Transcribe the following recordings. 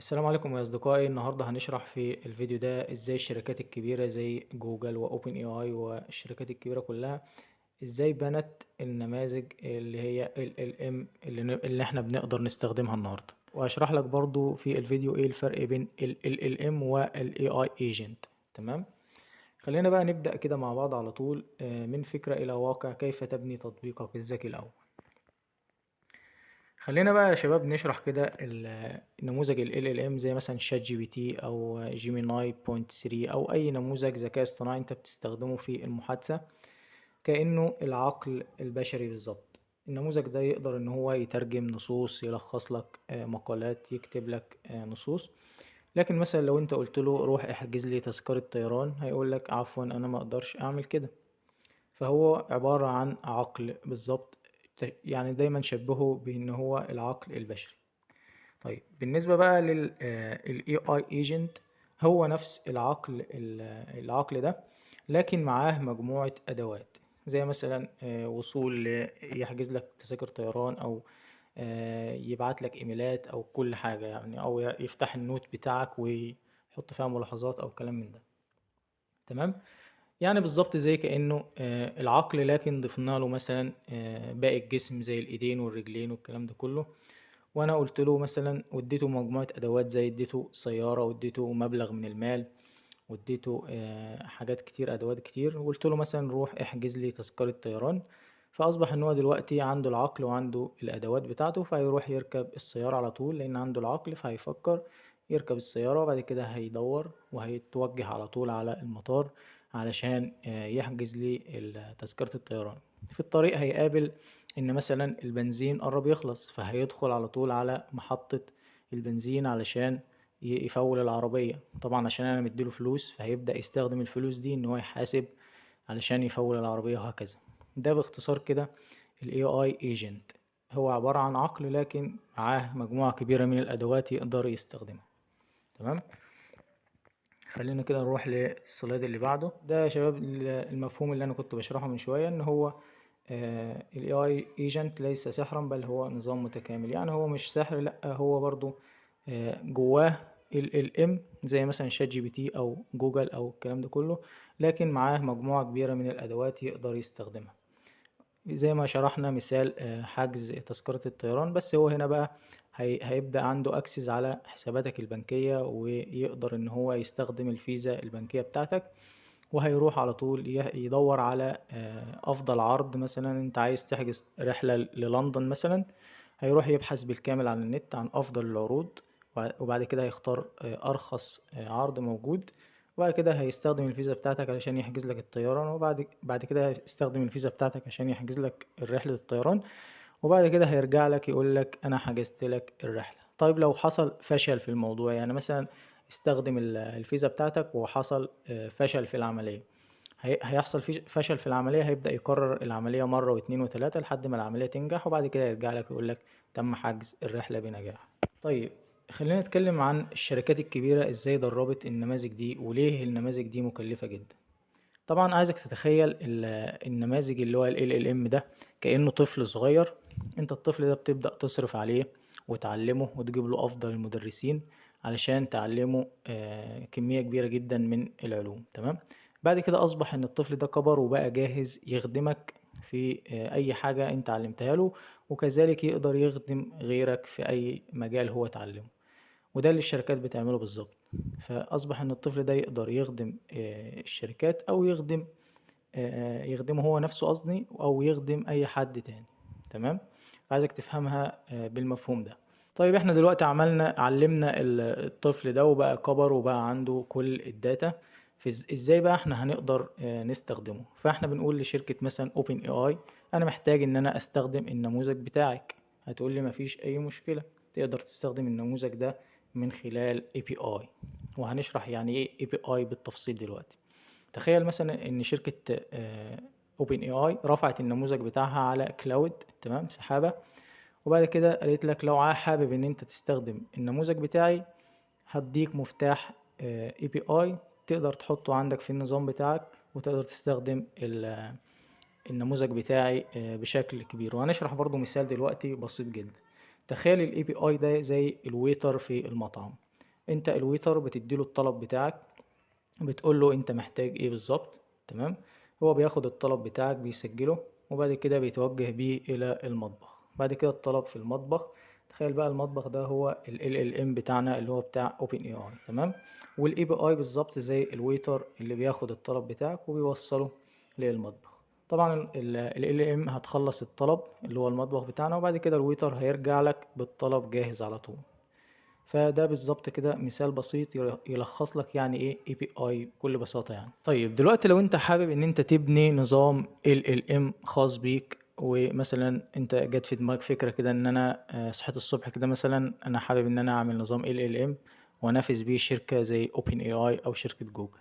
السلام عليكم يا أصدقائي. النهاردة هنشرح في الفيديو ده إزاي الشركات الكبيرة زي جوجل وأوبن اي اي والشركات الكبيرة كلها إزاي بنت النماذج اللي هي LLM اللي احنا بنقدر نستخدمها النهاردة، وهشرح لك برضو في الفيديو ايه الفرق بين ال LLM وال AI agent. تمام. خلينا بقى نبدأ كده مع بعض على طول، من فكرة إلى واقع. كيف تبني تطبيقك الذكي الأول؟ خلينا بقى يا شباب نشرح كده نموذج ال LLM زي مثلا شات جي بي تي او جيميناي بوينت 3 او اي نموذج ذكاء اصطناعي انت بتستخدمه في المحادثة، كأنه العقل البشري بالظبط. النموذج ده يقدر ان هو يترجم نصوص، يلخص لك مقالات، يكتب لك نصوص. لكن مثلا لو انت قلت له روح احجز لي تذكرة طيران، هيقول لك عفوا انا ما اقدرش اعمل كده. فهو عبارة عن عقل بالظبط. يعني دايما شبهه بان هو العقل البشري. طيب بالنسبة بقى لل ال AI agent، هو نفس العقل ده، لكن معاه مجموعة أدوات. زي مثلا وصول يحجز لك تذاكر طيران، أو يبعت لك إيميلات، أو كل حاجة يعني، أو يفتح النوت بتاعك ويحط فيها ملاحظات أو كلام من ده. تمام. يعني بالظبط زي كأنه العقل، لكن ضفنا له مثلا باقي الجسم زي الإيدين والرجلين والكلام ده كله. وانا قلت له مثلا، واديته مجموعة ادوات، زي اديته سيارة، واديته مبلغ من المال، واديته حاجات كتير، ادوات كتير، وقلت له مثلا روح احجز لي تذكرة طيران. فاصبح ان هو دلوقتي عنده العقل وعنده الادوات بتاعته، فهيروح يركب السيارة على طول لان عنده العقل. فهيفكر يركب السيارة، وبعد كده هيدور وهيتوجه على طول على المطار علشان يحجز لي تذكرة الطيران. في الطريق هيقابل ان مثلا البنزين قرب يخلص، فهيدخل على طول على محطة البنزين علشان يفول العربية. طبعا عشان انا مديله فلوس، فهيبدأ يستخدم الفلوس دي ان هو يحاسب علشان يفول العربية، وهكذا. ده باختصار كده ال AI agent. هو عبارة عن عقل، لكن معاه مجموعة كبيرة من الأدوات يقدر يستخدمها. تمام. خلينا كده نروح للسلايد اللي بعده. ده يا شباب المفهوم اللي انا كنت بشرحه من شوية، ان هو ال AI agent ليس سحرا، بل هو نظام متكامل. يعني هو مش سحر، لا، هو برضو جواه ال LLM زي مثلا شات جي بي تي او جوجل او الكلام ده كله، لكن معاه مجموعة كبيرة من الادوات يقدر يستخدمها. زي ما شرحنا مثال حجز تذكرة الطيران. بس هو هنا بقى هيبدأ عنده اكسس على حساباتك البنكية، ويقدر ان هو يستخدم الفيزا البنكية بتاعتك. وهيروح على طول يدور على افضل عرض. مثلا انت عايز تحجز رحلة للندن مثلا، هيروح يبحث بالكامل عن النت عن افضل العروض، وبعد كده هيختار ارخص عرض موجود. وبعد كده هيستخدم الفيزا بتاعتك علشان يحجز لك الطيران، وبعد كده هيستخدم الفيزا بتاعتك عشان يحجز لك رحلة الطيران. وبعد كده هيرجع لك يقول لك انا حجزت لك الرحلة. طيب لو حصل فشل في الموضوع، يعني مثلا استخدم الفيزا بتاعتك وحصل فشل في العملية، هيحصل فشل في العملية. هيبدأ يكرر العملية مرة واتنين وتلاتة لحد ما العملية تنجح، وبعد كده يرجع لك يقول لك تم حجز الرحلة بنجاح. طيب خلينا نتكلم عن الشركات الكبيرة ازاي دربت النماذج دي، وليه النماذج دي مكلفة جدا. طبعا عايزك تتخيل النماذج اللي هو ال LLM ده كأنه طفل صغير. انت الطفل ده بتبدأ تصرف عليه وتعلمه وتجيب له أفضل المدرسين علشان تعلمه كمية كبيرة جدا من العلوم. تمام. بعد كده أصبح إن الطفل ده كبر وبقى جاهز يخدمك في أي حاجة أنت علمتها له، وكذلك يقدر يخدم غيرك في أي مجال هو تعلمه. وده اللي الشركات بتعمله بالظبط. فأصبح إن الطفل ده يقدر يخدم الشركات، أو يخدمه هو نفسه قصدي، أو يخدم أي حد تاني. تمام. عايزك تفهمها بالمفهوم ده. طيب احنا دلوقتي علمنا الطفل ده وبقى كبر وبقى عنده كل الداتا. ازاي بقى احنا هنقدر نستخدمه؟ فاحنا بنقول لشركة مثلا اوبن اي اي، انا محتاج ان انا استخدم النموذج بتاعك. هتقول لي مفيش اي مشكلة، تقدر تستخدم النموذج ده من خلال API. وهنشرح يعني ايه API بالتفصيل دلوقتي. تخيل مثلا ان شركة اوبن اي اي رفعت النموذج بتاعها على كلاود، تمام، سحابة. وبعد كده قالت لك لو حابب ان انت تستخدم النموذج بتاعي، هديك مفتاح اي بي اي تقدر تحطه عندك في النظام بتاعك، وتقدر تستخدم النموذج بتاعي بشكل كبير. وهنشرح برضو مثال دلوقتي بسيط جدا. تخيل الاي بي اي ده زي الويتر في المطعم. انت الويتر بتديله الطلب بتاعك، بتقول له انت محتاج ايه بالظبط. تمام. هو بياخد الطلب بتاعك بيسجله، وبعد كده بيتوجه بيه الى المطبخ. بعد كده الطلب في المطبخ، تخيل بقى المطبخ ده هو ال LLM بتاعنا اللي هو بتاع OpenAI. تمام. وال API بالظبط زي الويتر اللي بياخد الطلب بتاعك وبيوصله للمطبخ. طبعا ال LLM هتخلص الطلب اللي هو المطبخ بتاعنا، وبعد كده الويتر هيرجع لك بالطلب جاهز على طول. فده بالظبط كده مثال بسيط يلخص لك يعني ايه API بكل بساطة يعني. طيب دلوقتي لو انت حابب ان انت تبني نظام LLM خاص بيك، ومثلا انت جت في دماغك فكرة كده ان انا صحيت الصبح كده مثلا انا حابب ان انا اعمل نظام LLM وانافس بيه شركة زي OpenAI او شركة جوجل،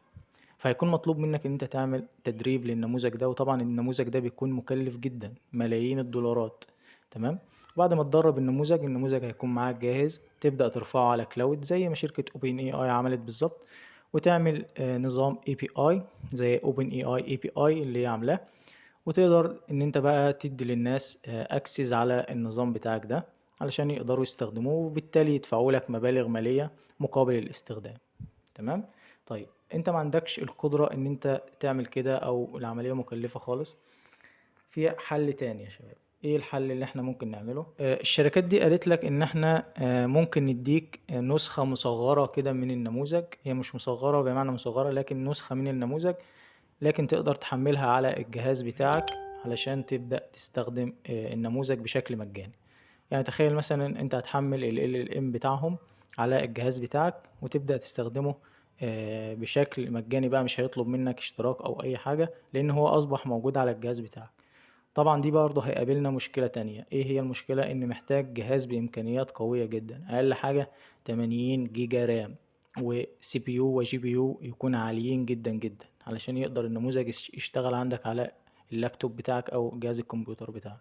فهيكون مطلوب منك ان انت تعمل تدريب للنموذج ده. وطبعا النموذج ده بيكون مكلف جدا، ملايين الدولارات. تمام. وبعد ما تدرب النموذج هيكون معاك جاهز، تبدأ ترفعه على كلاود زي ما شركة اوبن اي اي عملت بالظبط، وتعمل نظام اي بي اي زي اوبن اي اي بي اي اللي هي عاملاه، وتقدر ان انت بقى تدي للناس اكسس على النظام بتاعك ده علشان يقدروا يستخدموه، وبالتالي يدفعوا لك مبالغ مالية مقابل الاستخدام. تمام. طيب انت ما عندكش القدرة ان انت تعمل كده او العملية مكلفة خالص، في حل تاني يا شباب. ايه الحل اللي احنا ممكن نعمله؟ الشركات دي قالت لك ان احنا ممكن نديك نسخة مصغرة كده من النموذج. هي مش مصغرة بمعنى مصغرة، لكن نسخة من النموذج، لكن تقدر تحملها على الجهاز بتاعك علشان تبدأ تستخدم النموذج بشكل مجاني. يعني تخيل مثلا انت هتحمل ال LLM بتاعهم على الجهاز بتاعك وتبدأ تستخدمه بشكل مجاني بقى، مش هيطلب منك اشتراك او اي حاجة، لان هو اصبح موجود على الجهاز بتاعك. طبعا دي برضه هيقابلنا مشكلة تانية. ايه هي المشكلة؟ ان محتاج جهاز بامكانيات قوية جدا، اقل حاجة 80 جيجا رام، وسي بي يو وجي بي يو يكون عاليين جدا جدا علشان يقدر النموذج يشتغل عندك على اللابتوب بتاعك او جهاز الكمبيوتر بتاعك.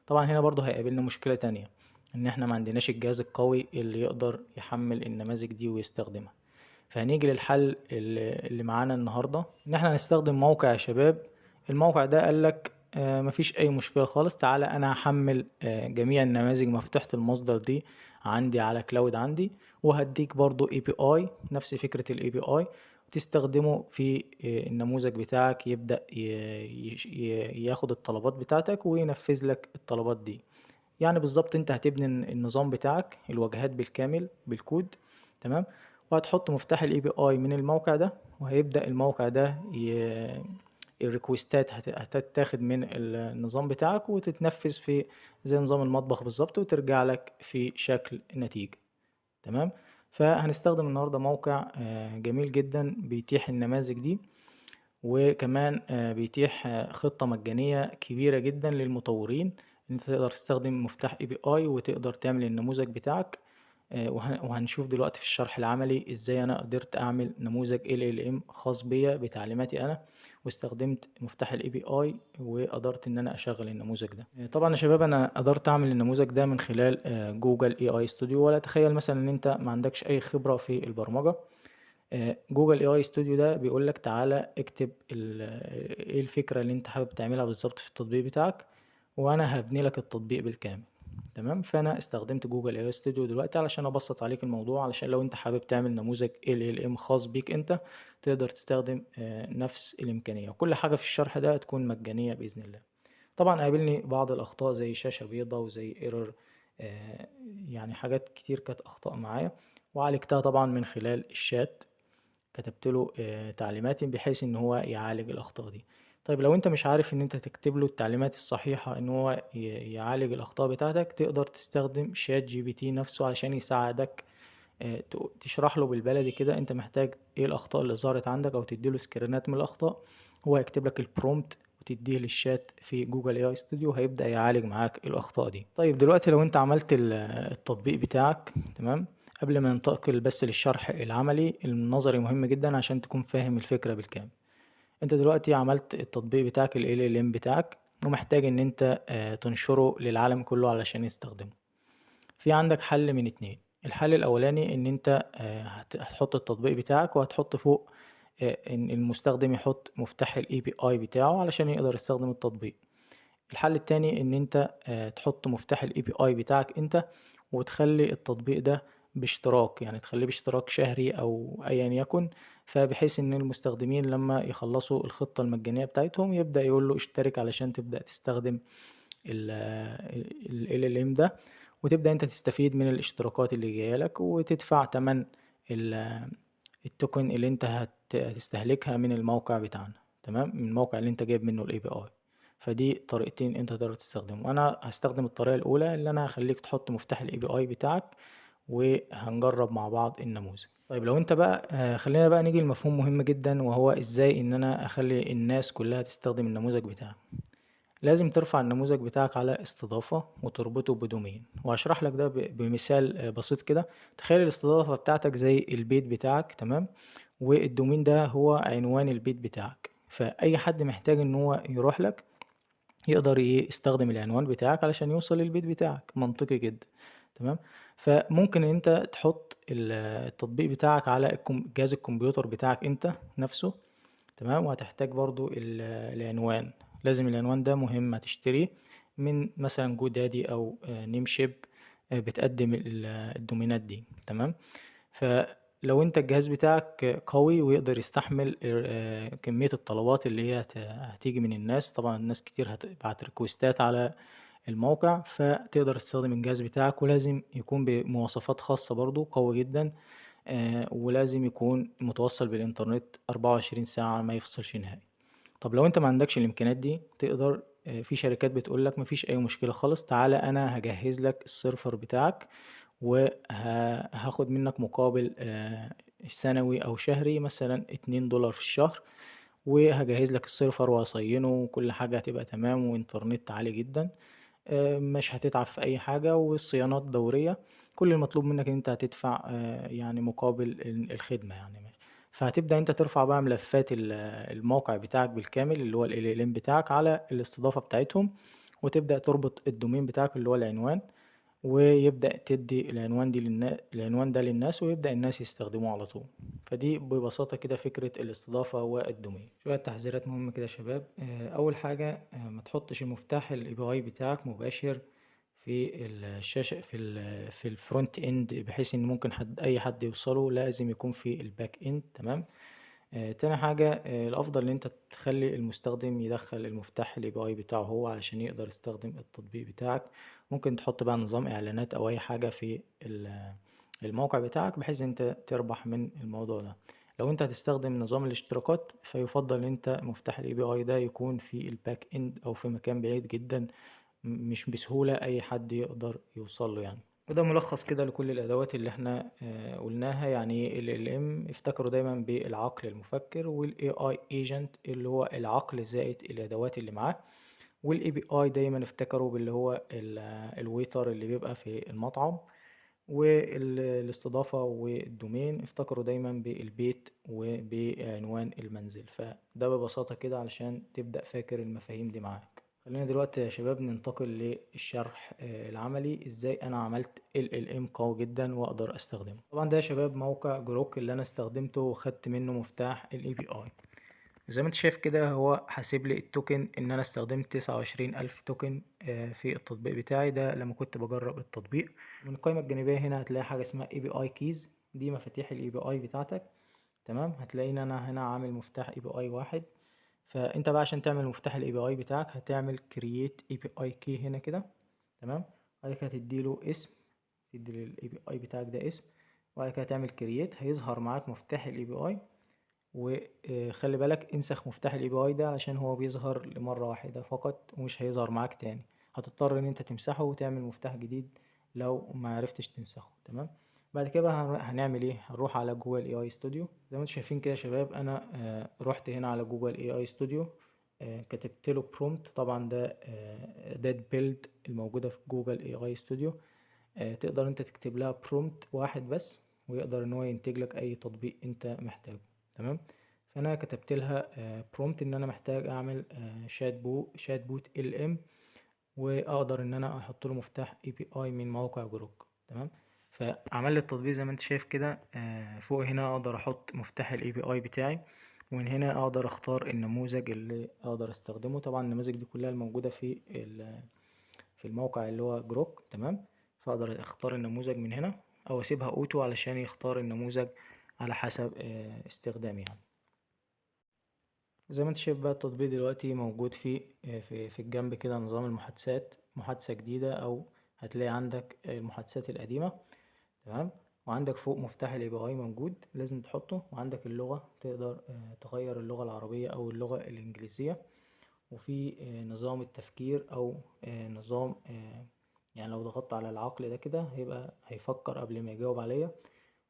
طبعا هنا برضه هيقابلنا مشكلة تانية، ان احنا ما عندناش الجهاز القوي اللي يقدر يحمل النماذج دي ويستخدمها. فهنيجي للحل اللي معانا النهاردة، ان احنا هنستخدم موقع يا شباب. الموقع ده قالك مفيش اي مشكلة خالص، تعالى انا هحمل جميع النماذج مفتوحة المصدر دي عندي على كلاود عندي، وهديك برضو اي بي اي نفس فكرة الاي بي اي تستخدمه في النموذج بتاعك، يبدأ ياخد الطلبات بتاعتك وينفذ لك الطلبات دي. يعني بالظبط انت هتبني النظام بتاعك الواجهات بالكامل بالكود. تمام. وهتحط مفتاح الاي بي اي من الموقع ده، وهيبدأ الموقع ده الريكوستات هتتاخد من النظام بتاعك وتتنفذ في زي نظام المطبخ بالظبط، وترجع لك في شكل نتيجة. تمام. فهنستخدم النهاردة موقع جميل جدا بيتيح النماذج دي، وكمان بيتيح خطة مجانية كبيرة جدا للمطورين ان انت تقدر تستخدم مفتاح اي بي اي وتقدر تعمل النموذج بتاعك. وهنشوف دلوقتي في الشرح العملي ازاي انا قدرت اعمل نموذج LLM خاص بيا بتعليماتي انا، واستخدمت مفتاح الاي بي اي وقدرت ان انا اشغل النموذج ده. طبعا يا شباب انا قدرت اعمل النموذج ده من خلال جوجل اي اي ستوديو. ولا تخيل مثلا ان انت ما عندكش اي خبرة في البرمجة، جوجل اي اي ستوديو ده بيقول لك تعالى اكتب ايه الفكرة اللي انت حابب تعملها بالظبط في التطبيق بتاعك، وانا هبني لك التطبيق بالكامل. تمام. فانا استخدمت جوجل اي اي ستوديو دلوقتي علشان ابسط عليك الموضوع، علشان لو انت حابب تعمل نموذج LLM خاص بيك انت تقدر تستخدم نفس الامكانية، وكل حاجة في الشرح ده هتكون مجانية باذن الله. طبعا قابلني بعض الاخطاء زي شاشة بيضاء وزي ايرور، يعني حاجات كتير كانت اخطاء معايا، وعالجتها طبعا من خلال الشات. كتبت له تعليمات بحيث ان هو يعالج الاخطاء دي. طيب لو انت مش عارف ان انت تكتب له التعليمات الصحيحة ان هو يعالج الاخطاء بتاعتك، تقدر تستخدم شات جي بي تي نفسه علشان يساعدك. تشرح له بالبلدي كده انت محتاج ايه الاخطاء اللي ظهرت عندك، او تديله سكرينات من الاخطاء. هو يكتب لك البرومبت وتديه للشات في جوجل اي اي ستوديو، هيبدأ يعالج معاك الاخطاء دي. طيب دلوقتي لو انت عملت التطبيق بتاعك، تمام. قبل ما ننتقل بس للشرح العملي، النظري مهم جدا عشان تكون فاهم الفكرة بالكامل. انت دلوقتي عملت التطبيق بتاعك ال LLM بتاعك، ومحتاج ان انت تنشره للعالم كله علشان يستخدمه. في عندك حل من اتنين. الحل الاولاني ان انت هتحط التطبيق بتاعك وهتحط فوق ان المستخدم يحط مفتاح ال API بتاعه علشان يقدر يستخدم التطبيق. الحل التاني ان انت تحط مفتاح ال API بتاعك انت، وتخلي التطبيق ده باشتراك، يعني تخليه باشتراك شهري او ايا يكن، فبحيث ان المستخدمين لما يخلصوا الخطة المجانية بتاعتهم يبدأ يقول له اشترك علشان تبدأ تستخدم ال LLM ده، وتبدأ انت تستفيد من الاشتراكات اللي جاية لك، وتدفع تمن التوكن اللي انت هتستهلكها من الموقع بتاعنا. تمام، من الموقع اللي انت جايب منه الاي بي اي. فدي طريقتين انت تقدر تستخدمه. انا هستخدم الطريقة الاولى اللي انا هخليك تحط مفتاح الاي بي اي بتاعك، وهنجرب مع بعض النموذج. طيب لو انت بقى خلينا بقى نيجي لمفهوم مهم جدا، وهو ازاي ان انا اخلي الناس كلها تستخدم النموذج بتاعي. لازم ترفع النموذج بتاعك على استضافة وتربطه بدومين، وهشرح لك ده بمثال بسيط كده. تخيل الاستضافة بتاعتك زي البيت بتاعك، تمام، والدومين ده هو عنوان البيت بتاعك. فأي حد محتاج ان هو يروح لك يقدر يستخدم العنوان بتاعك علشان يوصل للبيت بتاعك. منطقي جدا، تمام. فممكن انت تحط التطبيق بتاعك على جهاز الكمبيوتر بتاعك انت نفسه، تمام. وهتحتاج برضو العنوان. لازم العنوان ده مهم، هتشتريه من مثلا جو دادي او نيمشيب، بتقدم الدومينات دي، تمام. فلو انت الجهاز بتاعك قوي ويقدر يستحمل كمية الطلبات اللي هي هتيجي من الناس، طبعا الناس كتير هتبعت ريكوستات على الموقع، فتقدر تستخدم الجهاز بتاعك. ولازم يكون بمواصفات خاصة برضو قوي جدا، ولازم يكون متوصل بالإنترنت 24 ساعة ما يفصلش نهائي. طب لو انت ما عندكش الإمكانيات دي، تقدر في شركات بتقولك مفيش أي مشكلة خالص، تعالى أنا هجهز لك السيرفر بتاعك، وهاخد منك مقابل سنوي أو شهري، مثلا $2 في الشهر، وهجهز لك السيرفر وهصينه، وكل حاجة هتبقى تمام، وإنترنت عالي جدا. مش هتتعب في أي حاجة، والصيانات دورية. كل المطلوب منك إن أنت هتدفع يعني مقابل الخدمة يعني. فهتبدأ أنت ترفع بقى ملفات الموقع بتاعك بالكامل اللي هو ال LLM بتاعك على الاستضافة بتاعتهم، وتبدأ تربط الدومين بتاعك اللي هو العنوان، ويبدأ تدي العنوان ده للناس، ويبدأ الناس يستخدموه على طول. فدي ببساطة كده فكرة الاستضافة والدومين. شوية تحذيرات مهمة كده يا شباب. أول حاجة، ما تحطش المفتاح ال API بتاعك مباشر في الشاشة، في الفرونت اند، بحيث ان ممكن اي حد يوصله. لازم يكون في الباك اند، تمام. تاني حاجة، الأفضل إن أنت تخلي المستخدم يدخل المفتاح ال API بتاعه هو علشان يقدر يستخدم التطبيق بتاعك. ممكن تحط بقى نظام إعلانات أو أي حاجة في الموقع بتاعك، بحيث إن أنت تربح من الموضوع ده. لو أنت هتستخدم نظام الاشتراكات، فيفضل إن أنت مفتاح ال API ده يكون في الباك إند أو في مكان بعيد جدا، مش بسهولة أي حد يقدر يوصل له يعني. وده ملخص كده لكل الأدوات اللي احنا قلناها. يعني ال LLM افتكروا دايما بالعقل المفكر، وال AI agent اللي هو العقل زائد الأدوات اللي معاه، وال API دايما افتكروا باللي هو الويتر اللي بيبقى في المطعم، والاستضافة والدومين افتكروا دايما بالبيت وبعنوان المنزل. فده ببساطة كده علشان تبدأ فاكر المفاهيم دي معاك. خلينا دلوقتي يا شباب ننتقل للشرح العملي، ازاي انا عملت LLM قوي جدا واقدر استخدمه. طبعا ده يا شباب موقع جروك اللي انا استخدمته وخدت منه مفتاح ال API. زي ما انت شايف كده، هو حاسب لي التوكن ان انا استخدمت 29,000 توكن في التطبيق بتاعي ده لما كنت بجرب التطبيق. من القائمة الجانبية هنا هتلاقي حاجة اسمها API keys، دي مفاتيح ال API بتاعتك، تمام. هتلاقي ان انا هنا عامل مفتاح API واحد. فانت بقى عشان تعمل مفتاح ال API بتاعك هتعمل create API key هنا كده، تمام. بعد كده هتديله اسم، تدي لل API بتاعك ده اسم، وبعد كده هتعمل create، هيظهر معاك مفتاح ال API. وخلي بالك انسخ مفتاح الاي بي اي ده علشان هو بيظهر لمرة واحدة فقط، ومش هيظهر معاك تاني. هتضطر ان انت تمسحه وتعمل مفتاح جديد لو ما عرفتش تنسخه، تمام. بعد كده بقى هنعمل ايه؟ هنروح على جوجل اي اي ستوديو. زي ما انتم شايفين كده يا شباب، انا رحت هنا على جوجل اي اي ستوديو، كتبت له برومبت. طبعا ده اداة بيلد الموجودة في جوجل اي اي ستوديو. تقدر انت تكتب لها برومبت واحد بس، ويقدر ان هو ينتج لك اي تطبيق انت محتاجه، تمام. فانا كتبت لها برومبت ان انا محتاج اعمل شات بوت ال ام، واقدر ان انا احط له مفتاح اي بي اي من موقع جروك، تمام. فعمل لي التطبيق زي ما انت شايف كده. فوق هنا اقدر احط مفتاح الاي بي اي بتاعي، ومن هنا اقدر اختار النموذج اللي اقدر استخدمه. طبعا النماذج دي كلها الموجوده في الموقع اللي هو جروك، تمام. فاقدر اختار النموذج من هنا، او اسيبها اوتو علشان يختار النموذج على حسب استخدامي يعني. زي ما انت شايف بقى التطبيق دلوقتي موجود فيه في الجنب كده نظام المحادثات، محادثة جديدة، او هتلاقي عندك المحادثات القديمة. تمام. وعندك فوق مفتاح الاي بي اي موجود لازم تحطه، وعندك اللغة تقدر تغير اللغة العربية او اللغة الانجليزية، وفي نظام التفكير او نظام يعني لو ضغطت على العقل ده كده هيفكر قبل ما يجاوب عليا.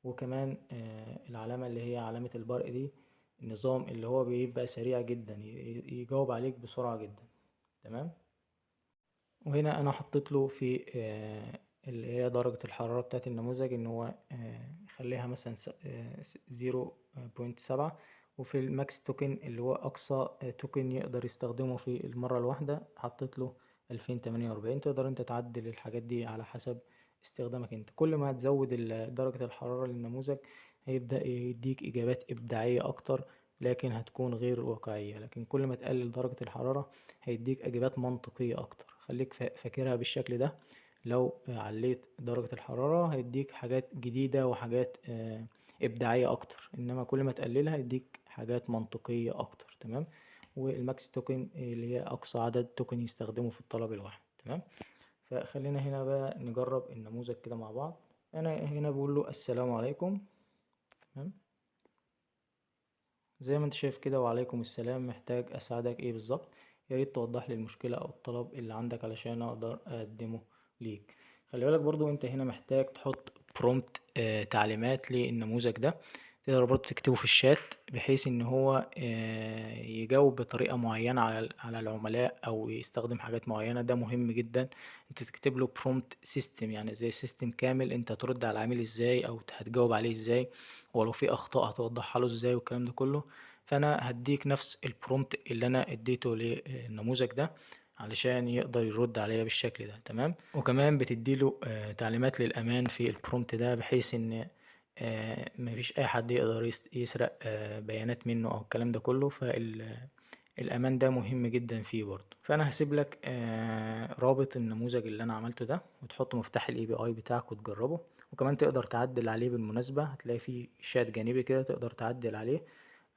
وكمان العلامة اللي هي علامة البرق دي، النظام اللي هو بيبقى سريع جدا يجاوب عليك بسرعة جدا. تمام. وهنا انا حطيت له في اللي هي درجة الحرارة بتاعة النموذج ان هو يخليها مثلا 0.7. وفي الماكس توكن اللي هو اقصى توكن يقدر يستخدمه في المرة الواحدة حطيت له 2048. تقدر انت تعدل الحاجات دي على حسب استخدامك انت. كل ما هتزود درجة الحرارة للنموذج هيبدأ يديك اجابات ابداعية اكتر، لكن هتكون غير واقعية. لكن كل ما تقلل درجة الحرارة هيديك اجابات منطقية اكتر. خليك فاكرها بالشكل ده. لو عليت درجة الحرارة هيديك حاجات جديدة وحاجات ابداعية اكتر، انما كل ما تقللها هيديك حاجات منطقية اكتر. تمام. والماكس توكن اللي هي اقصى عدد توكن يستخدمه في الطلب الواحد. تمام. فخلينا هنا بقى نجرب النموذج كده مع بعض. انا هنا بقول له السلام عليكم. تمام. زي ما انت شايف كده، وعليكم السلام، محتاج اساعدك ايه بالظبط؟ يا ريت توضح لي المشكلة او الطلب اللي عندك علشان اقدر اقدمه ليك. خلي بالك برضو انت هنا محتاج تحط برومبت تعليمات للنموذج ده. تقدر برضو تكتبه في الشات بحيث ان هو يجاوب بطريقة معينة على العملاء او يستخدم حاجات معينة. ده مهم جدا. انت تكتب له برومبت سيستم، يعني زي سيستم كامل انت ترد على العميل ازاي او هتجاوب عليه ازاي، ولو في اخطاء هتوضحها له ازاي والكلام ده كله. فانا هديك نفس البرومبت اللي انا اديته للنموذج ده علشان يقدر يرد عليا بالشكل ده. تمام. وكمان بتديله تعليمات للامان في البرومبت ده، بحيث ان مفيش اي حد يقدر يسرق بيانات منه او الكلام ده كله. فالامان ده مهم جدا فيه برضه. فانا هسيب لك رابط النموذج اللي انا عملته ده، وتحط مفتاح الاي بي اي بتاعك وتجربه. وكمان تقدر تعدل عليه بالمناسبة، هتلاقي فيه شات جانبي كده تقدر تعدل عليه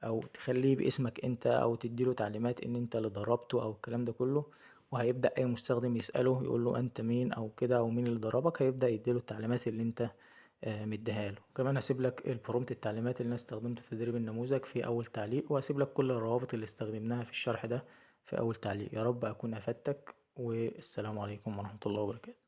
او تخليه باسمك انت، او تديله تعليمات ان انت اللي ضربته او الكلام ده كله. وهيبدأ اي مستخدم يسأله يقول له انت مين او كده، او مين اللي ضربك، هيبدأ يديله التعليمات اللي انت مديها له. كمان هسيب لك البرومت التعليمات اللي انا استخدمته في تدريب النموذج في اول تعليق، وهسيب لك كل الروابط اللي استخدمناها في الشرح ده في اول تعليق. يا رب اكون افدتك، والسلام عليكم ورحمة الله وبركاته.